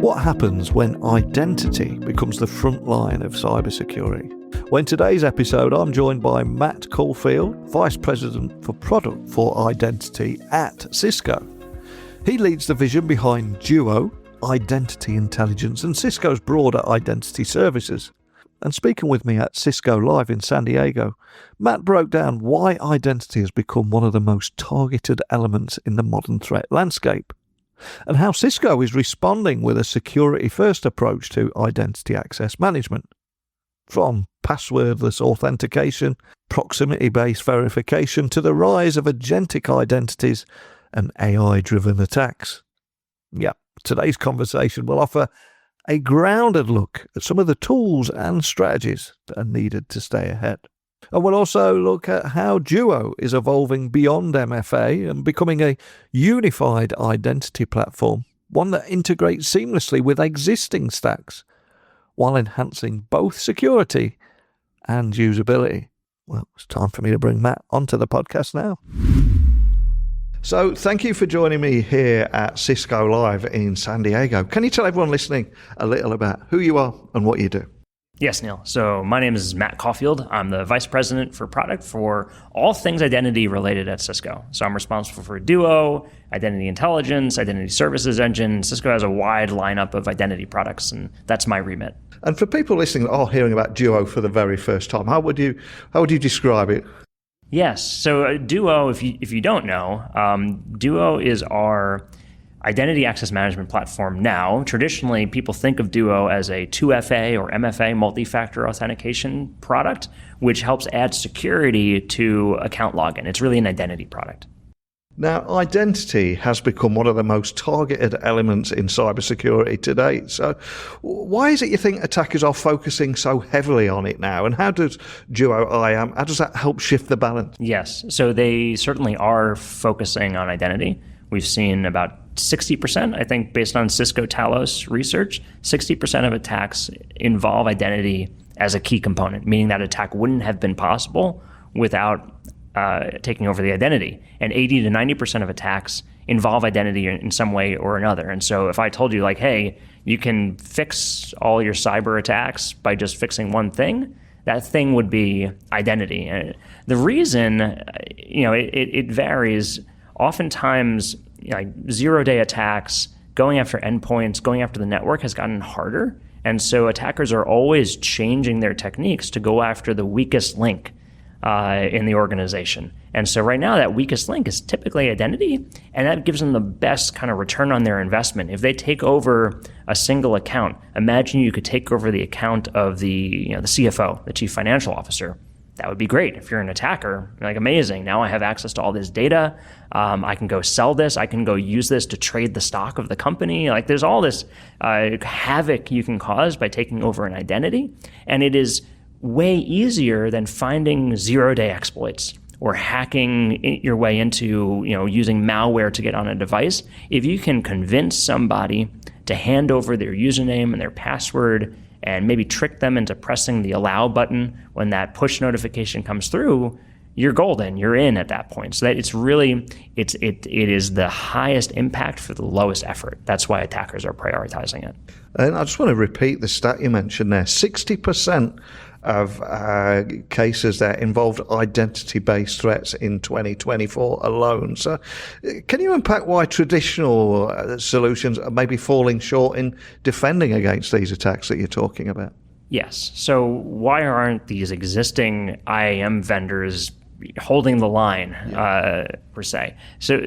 What happens when identity becomes the front line of cybersecurity? Well, in today's episode, I'm joined by Matt Caulfield, Vice President for Product for Identity at Cisco. He leads the vision behind Duo, Identity Intelligence, and Cisco's broader identity services. And speaking with me at Cisco Live in San Diego, Matt broke down why identity has become one of the most targeted elements in the modern threat landscape, and how Cisco is responding with a security-first approach to identity access management. From passwordless authentication, proximity-based verification, to the rise of agentic identities and AI-driven attacks. Yeah, today's conversation will offer a grounded look at some of the tools and strategies that are needed to stay ahead. And we'll also look at how Duo is evolving beyond MFA and becoming a unified identity platform, one that integrates seamlessly with existing stacks while enhancing both security and usability. Well, it's time for me to bring Matt onto the podcast now. So thank you for joining me here at Cisco Live in San Diego. Can you tell everyone listening a little about who you are and what you do? Yes, Neil. So my name is Matt Caulfield. I'm the Vice President for Product for all things identity related at Cisco. So I'm responsible for Duo, Identity Intelligence, Identity Services Engine. Cisco has a wide lineup of identity products, and that's my remit. And for people listening that are hearing about Duo for the very first time, how would you describe it? Yes. So Duo, if you don't know, Duo is our identity access management platform now. Traditionally, people think of Duo as a 2FA or MFA, multi-factor authentication product, which helps add security to account login. It's really an identity product. Now, identity has become one of the most targeted elements in cybersecurity today. So why is it you think attackers are focusing so heavily on it now? And how does Duo IAM, how does that help shift the balance? Yes, so they certainly are focusing on identity. We've seen about 60%, I think, based on Cisco Talos research, 60% of attacks involve identity as a key component, meaning that attack wouldn't have been possible without taking over the identity. And 80 to 90% of attacks involve identity in some way or another. And so if I told you, like, hey, you can fix all your cyber attacks by just fixing one thing, that thing would be identity. And the reason, it varies. Oftentimes, like zero-day attacks, going after endpoints, going after the network has gotten harder. And so attackers are always changing their techniques to go after the weakest link in the organization. And so right now, that weakest link is typically identity, and that gives them the best kind of return on their investment. If they take over a single account, imagine you could take over the account of the CFO, the chief financial officer. That would be great. If you're an attacker, you're like, amazing. Now I have access to all this data. I can go sell this. I can go use this to trade the stock of the company. Like, there's all this havoc you can cause by taking over an identity. And it is way easier than finding zero-day exploits or hacking your way into, using malware to get on a device. If you can convince somebody to hand over their username and their password and maybe trick them into pressing the allow button when that push notification comes through, you're golden. You're in at that point. So that it is the highest impact for the lowest effort. That's why attackers are prioritizing it. And I just want to repeat the stat you mentioned there. 60% of cases that involved identity-based threats in 2024 alone. So can you unpack why traditional solutions are maybe falling short in defending against these attacks that you're talking about? Yes. So why aren't these existing IAM vendors holding the line, per se? So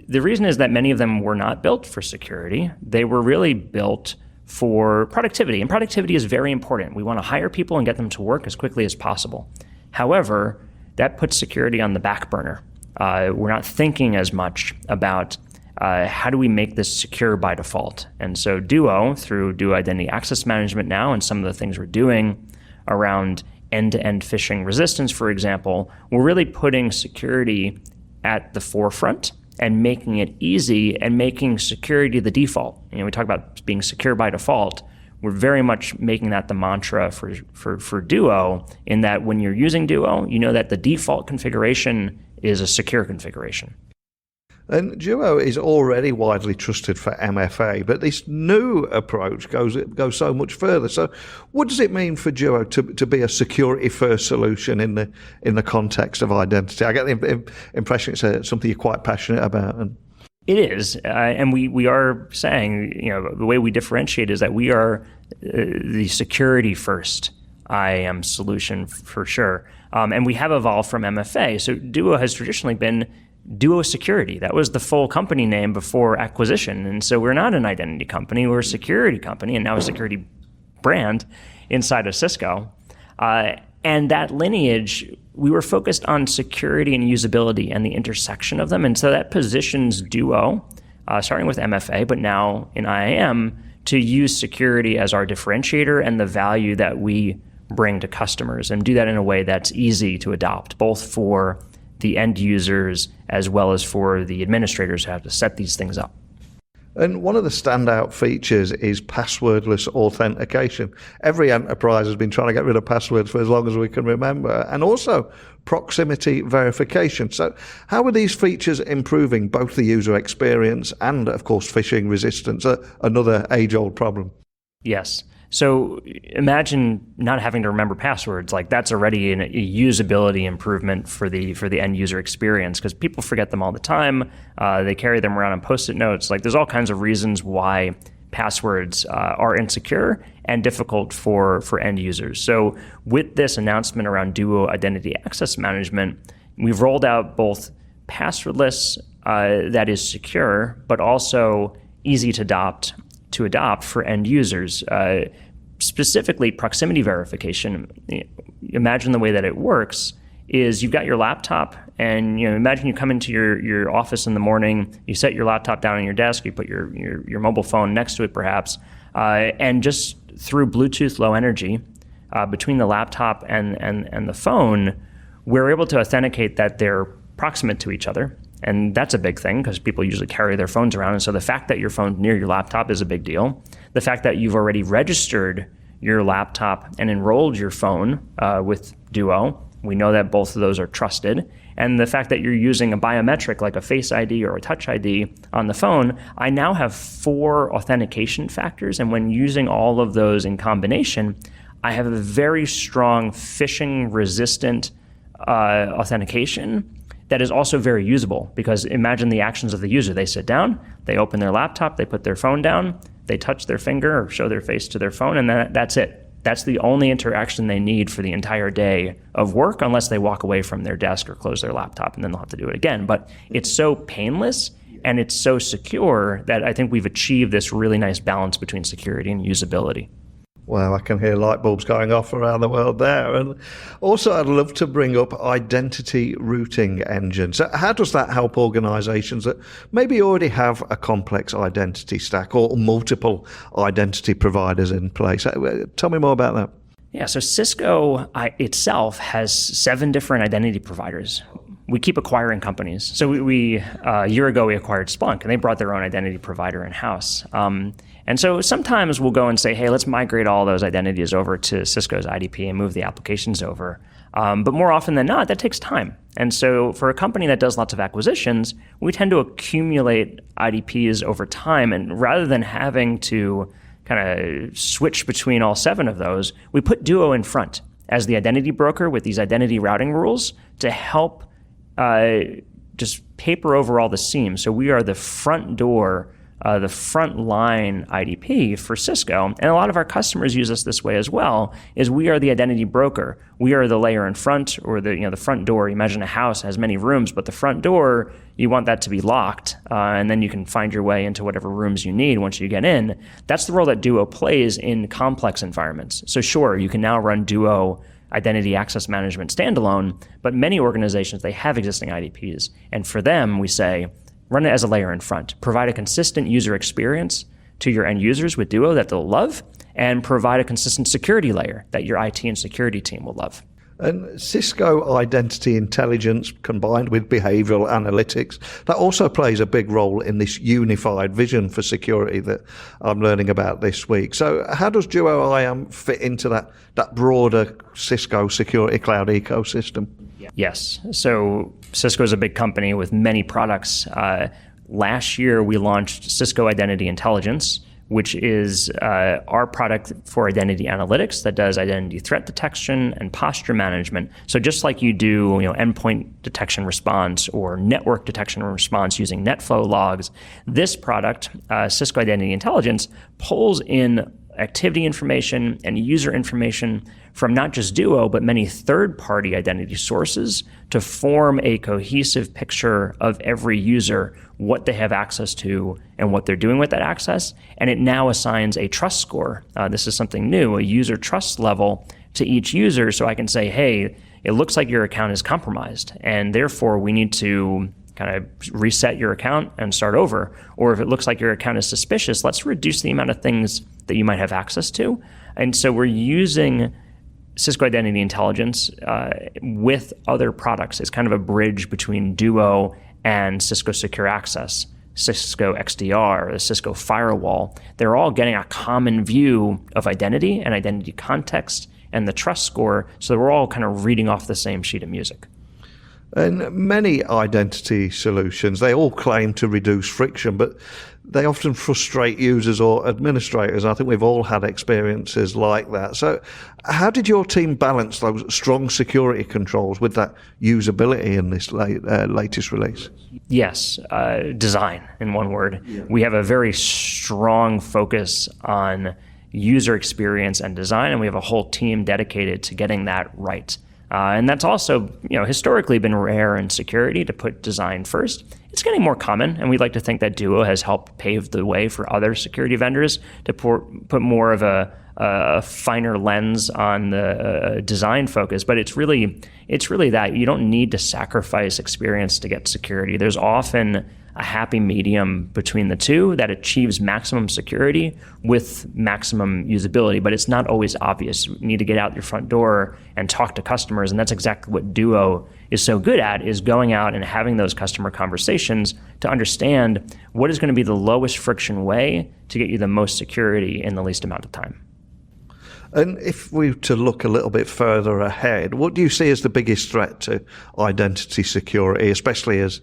the reason is that many of them were not built for security. They were really built for productivity, and productivity is very important. We want to hire people and get them to work as quickly as possible. However, that puts security on the back burner. We're not thinking as much about how do we make this secure by default. And so Duo, through Duo Identity Access Management now, and some of the things we're doing around end-to-end phishing resistance, for example, we're really putting security at the forefront and making it easy and making security the default. We talk about being secure by default. We're very much making that the mantra for Duo, in that when you're using Duo, you know that the default configuration is a secure configuration. And Duo is already widely trusted for MFA, but this new approach goes so much further. So what does it mean for Duo to be a security-first solution in the context of identity? I get the impression it's something you're quite passionate about. And it is, and we are saying, the way we differentiate is that we are the security-first IAM solution for sure. And we have evolved from MFA. So Duo has traditionally been Duo Security. That was the full company name before acquisition. And so we're not an identity company, we're a security company, and now a security brand inside of Cisco. And that lineage, we were focused on security and usability and the intersection of them. And so that positions Duo, starting with MFA, but now in IAM, to use security as our differentiator and the value that we bring to customers, and do that in a way that's easy to adopt, both for the end users as well as for the administrators who have to set these things up. And one of the standout features is passwordless authentication. Every enterprise has been trying to get rid of passwords for as long as we can remember, and also proximity verification. So how are these features improving both the user experience and, of course, phishing resistance, another age-old problem? Yes. So imagine not having to remember passwords. Like, that's already a usability improvement for the end user experience, because people forget them all the time. They carry them around on Post-it notes. Like, there's all kinds of reasons why passwords are insecure and difficult for end users. So with this announcement around Duo Identity Access Management, we've rolled out both passwordless that is secure, but also easy to adopt for end users. Specifically, proximity verification. Imagine the way that it works is you've got your laptop, and imagine you come into your office in the morning, you set your laptop down on your desk, you put your mobile phone next to it perhaps, and just through Bluetooth Low Energy between the laptop and the phone, we're able to authenticate that they're proximate to each other. And that's a big thing, because people usually carry their phones around. And so the fact that your phone's near your laptop is a big deal. The fact that you've already registered your laptop and enrolled your phone with Duo, we know that both of those are trusted. And the fact that you're using a biometric like a Face ID or a Touch ID on the phone, I now have 4 authentication factors. And when using all of those in combination, I have a very strong phishing resistant authentication that is also very usable, because imagine the actions of the user. They sit down, they open their laptop, they put their phone down, they touch their finger or show their face to their phone, and that's it. That's the only interaction they need for the entire day of work, unless they walk away from their desk or close their laptop, and then they'll have to do it again. But it's so painless and it's so secure that I think we've achieved this really nice balance between security and usability. Well, I can hear light bulbs going off around the world there. And also, I'd love to bring up identity routing engine. So how does that help organizations that maybe already have a complex identity stack or multiple identity providers in place? Tell me more about that. Yeah, so Cisco itself has 7 different identity providers. We keep acquiring companies. So we a year ago, we acquired Splunk, and they brought their own identity provider in-house. And so sometimes we'll go and say, hey, let's migrate all those identities over to Cisco's IDP and move the applications over. But more often than not, that takes time. And so for a company that does lots of acquisitions, we tend to accumulate IDPs over time. And rather than having to kind of switch between all 7 of those, we put Duo in front as the identity broker with these identity routing rules to help just paper over all the seams. So we are the front door, the front line IDP for Cisco. And a lot of our customers use us this way as well, is we are the identity broker. We are the layer in front, or the front door. Imagine a house has many rooms, but the front door, you want that to be locked, and then you can find your way into whatever rooms you need once you get in. That's the role that Duo plays in complex environments. So sure, you can now run Duo Identity Access Management standalone, but many organizations, they have existing IDPs. And for them, we say, run it as a layer in front. Provide a consistent user experience to your end users with Duo that they'll love, and provide a consistent security layer that your IT and security team will love. And Cisco Identity Intelligence combined with behavioral analytics, that also plays a big role in this unified vision for security that I'm learning about this week. So how does Duo IAM fit into that broader Cisco security cloud ecosystem? Yes. So Cisco is a big company with many products. Last year, we launched Cisco Identity Intelligence, which is our product for identity analytics that does identity threat detection and posture management. So just like you do, endpoint detection response or network detection and response using NetFlow logs, this product, Cisco Identity Intelligence, pulls in activity information and user information from not just Duo, but many third-party identity sources to form a cohesive picture of every user, what they have access to and what they're doing with that access. And it now assigns a trust score. This is something new, a user trust level to each user. So I can say, hey, it looks like your account is compromised, and therefore we need to kind of reset your account and start over. Or if it looks like your account is suspicious, let's reduce the amount of things that you might have access to. And so we're using Cisco Identity Intelligence with other products. It's kind of a bridge between Duo and Cisco Secure Access, Cisco XDR, the Cisco Firewall. They're all getting a common view of identity and identity context and the trust score, so we're all kind of reading off the same sheet of music. And many identity solutions, they all claim to reduce friction, but they often frustrate users or administrators. I think we've all had experiences like that. So how did your team balance those strong security controls with that usability in this latest release? Yes, design, in one word. Yeah. We have a very strong focus on user experience and design, and we have a whole team dedicated to getting that right. And that's also, historically been rare in security to put design first. It's getting more common, and we'd like to think that Duo has helped pave the way for other security vendors to put more of a finer lens on the design focus. But it's really that you don't need to sacrifice experience to get security. There's often a happy medium between the two that achieves maximum security with maximum usability, but it's not always obvious. You need to get out your front door and talk to customers, and that's exactly what Duo is so good at, is going out and having those customer conversations to understand what is going to be the lowest friction way to get you the most security in the least amount of time. And if we were to look a little bit further ahead, what do you see as the biggest threat to identity security, especially as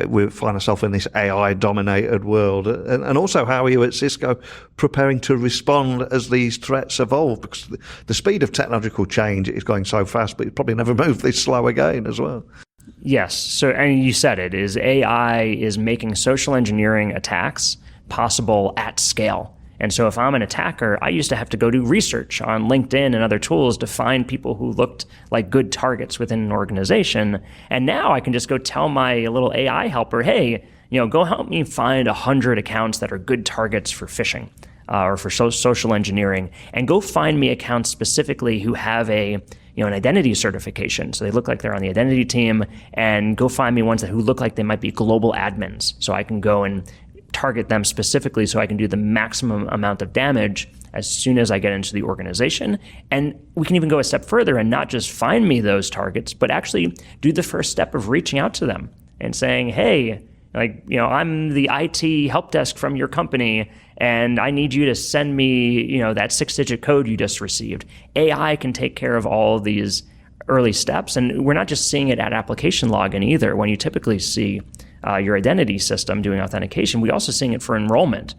we find ourselves in this AI-dominated world? And also, how are you at Cisco preparing to respond as these threats evolve? Because the speed of technological change is going so fast, but it's probably never moved this slow again as well. Yes. So, and you said it, is AI is making social engineering attacks possible at scale. And so if I'm an attacker, I used to have to go do research on LinkedIn and other tools to find people who looked like good targets within an organization. And now I can just go tell my little AI helper, hey, go help me find 100 accounts that are good targets for phishing or for social engineering, and go find me accounts specifically who have an identity certification. So they look like they're on the identity team, and go find me ones who look like they might be global admins. So I can go and target them specifically so I can do the maximum amount of damage as soon as I get into the organization. And we can even go a step further and not just find me those targets, but actually do the first step of reaching out to them and saying, hey, I'm the IT help desk from your company, and I need you to send me, that 6-digit code you just received. AI can take care of all of these early steps. And we're not just seeing it at application login either. When you typically see your identity system doing authentication, we're also seeing it for enrollment.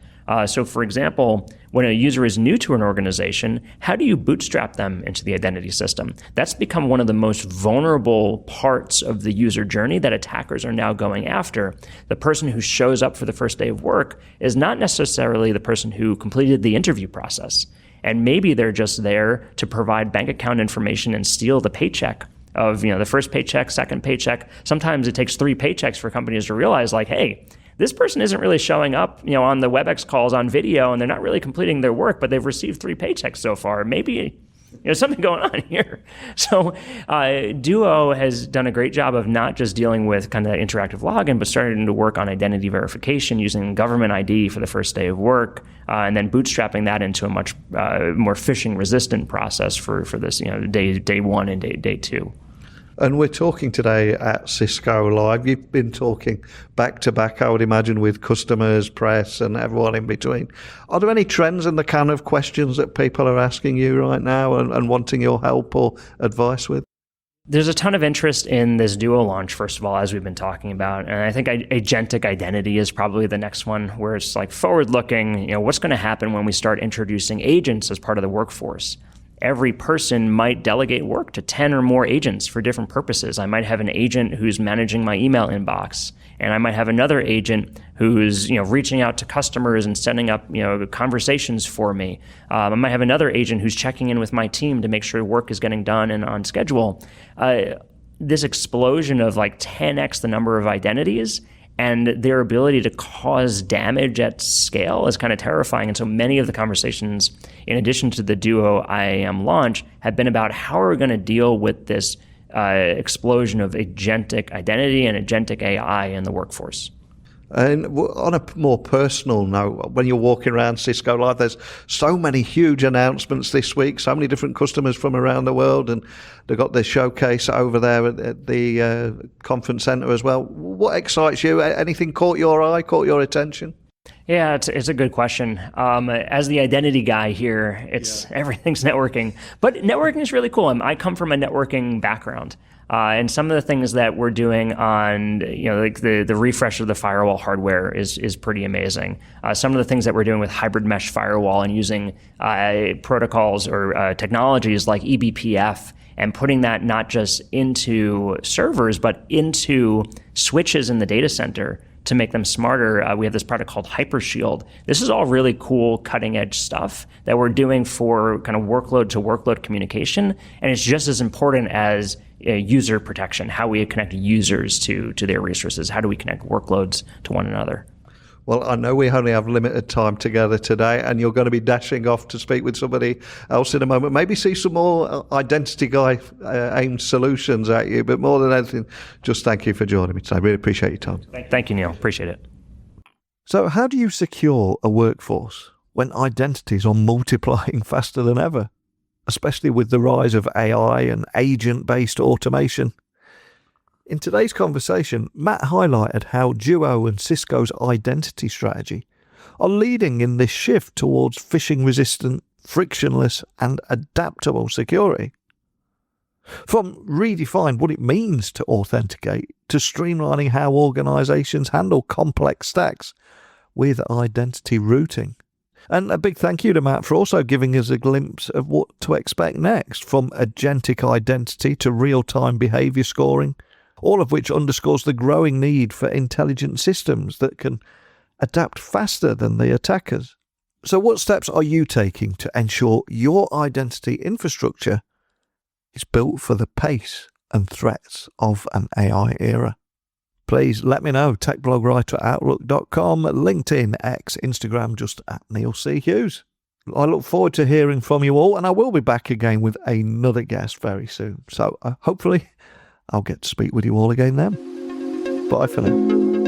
So for example, when a user is new to an organization, how do you bootstrap them into the identity system? That's become one of the most vulnerable parts of the user journey that attackers are now going after. The person who shows up for the first day of work is not necessarily the person who completed the interview process. And maybe they're just there to provide bank account information and steal the paycheck of the first paycheck, second paycheck. Sometimes it takes 3 paychecks for companies to realize, like, hey, this person isn't really showing up, on the WebEx calls on video, and they're not really completing their work, but they've received 3 paychecks so far. Maybe there's something going on here. So Duo has done a great job of not just dealing with kind of that interactive login, but starting to work on identity verification using government ID for the first day of work, and then bootstrapping that into a much more phishing-resistant process for this, day 1 and day 2. And we're talking today at Cisco Live. You've been talking back to back, I would imagine, with customers, press, and everyone in between. Are there any trends in the kind of questions that people are asking you right now and wanting your help or advice with? There's a ton of interest in this Duo launch, first of all, as we've been talking about. And I think agentic identity is probably the next one, where it's like forward-looking, what's going to happen when we start introducing agents as part of the workforce? Every person might delegate work to 10 or more agents for different purposes. I might have an agent who's managing my email inbox, and I might have another agent who's reaching out to customers and setting up conversations for me. I might have another agent who's checking in with my team to make sure work is getting done and on schedule. This explosion of like 10x the number of identities and their ability to cause damage at scale is kind of terrifying. And so many of the conversations, in addition to the Duo IAM launch, have been about how are we going to deal with this explosion of agentic identity and agentic AI in the workforce. And on a more personal note, when you're walking around Cisco Live, there's so many huge announcements this week, so many different customers from around the world, and they've got their showcase over there at the conference center as well. What excites you? Anything caught your eye, caught your attention? Yeah, it's a good question. As the identity guy here, everything's networking. But networking is really cool. I come from a networking background. And some of the things that we're doing on, like the refresh of the firewall hardware is pretty amazing. Some of the things that we're doing with hybrid mesh firewall and using protocols or technologies like eBPF and putting that not just into servers, but into switches in the data center to make them smarter. We have this product called Hypershield. This is all really cool, cutting edge stuff that we're doing for kind of workload to workload communication. And it's just as important as user protection, how we connect users to their resources. How do we connect workloads to one another? Well, I know we only have limited time together today, and you're going to be dashing off to speak with somebody else in a moment. Maybe see some more identity guy aimed solutions at you, but more than anything, just thank you for joining me today. I really appreciate your time. Thank you, Neil. Appreciate it. So how do you secure a workforce when identities are multiplying faster than ever, especially with the rise of AI and agent-based automation? In today's conversation, Matt highlighted how Duo and Cisco's identity strategy are leading in this shift towards phishing-resistant, frictionless, and adaptable security. From redefine what it means to authenticate to streamlining how organizations handle complex stacks with identity routing. And a big thank you to Matt for also giving us a glimpse of what to expect next, from agentic identity to real-time behavior scoring, all of which underscores the growing need for intelligent systems that can adapt faster than the attackers. So what steps are you taking to ensure your identity infrastructure is built for the pace and threats of an AI era? Please let me know. techblogwriter@outlook.com, LinkedIn, X, Instagram, just at Neil C. Hughes. I look forward to hearing from you all, and I will be back again with another guest very soon. So hopefully I'll get to speak with you all again then. Bye for now.